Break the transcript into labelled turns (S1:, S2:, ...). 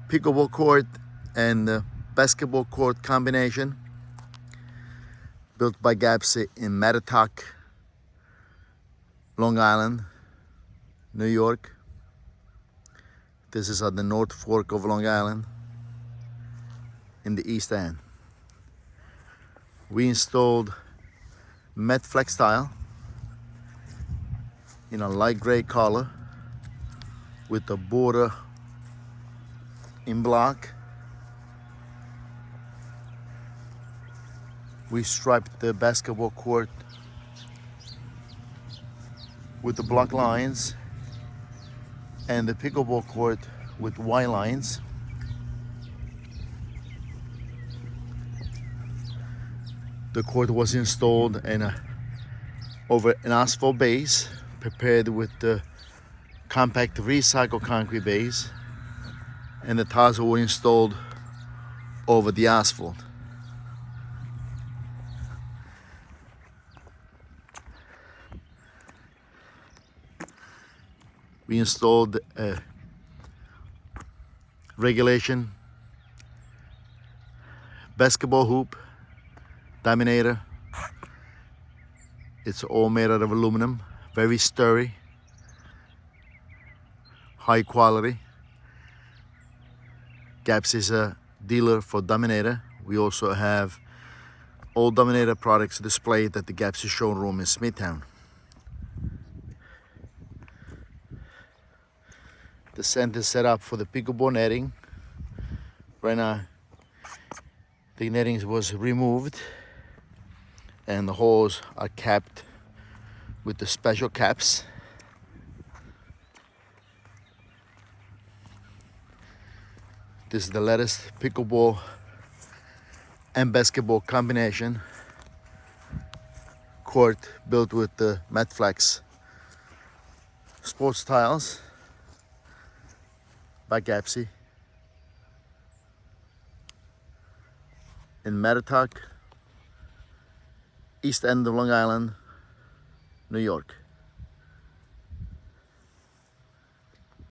S1: pickleball court and basketball court combination built by Gappsi in Mattituck, Long Island, New York. This is at the North Fork of Long Island in the East End. We installed matte flex tile in a light gray color with the border in block. We striped the basketball court with the block lines and the pickleball court with white lines. The court was installed over an asphalt base prepared with the compact recycled concrete base, and the tiles were installed over the asphalt. We installed a regulation basketball hoop dominator. It's all made out of aluminum, very sturdy, high quality. Gappsi is a dealer for Dominator. We also have all Dominator products displayed at the Gappsi showroom in Smithtown. The center is set up for the pickleball netting. Right now, the netting was removed and the holes are capped with the special caps. This is the latest pickleball and basketball combination court built with the matte flex sports tiles by Gappsi in Mattituck, East End of Long Island, New York.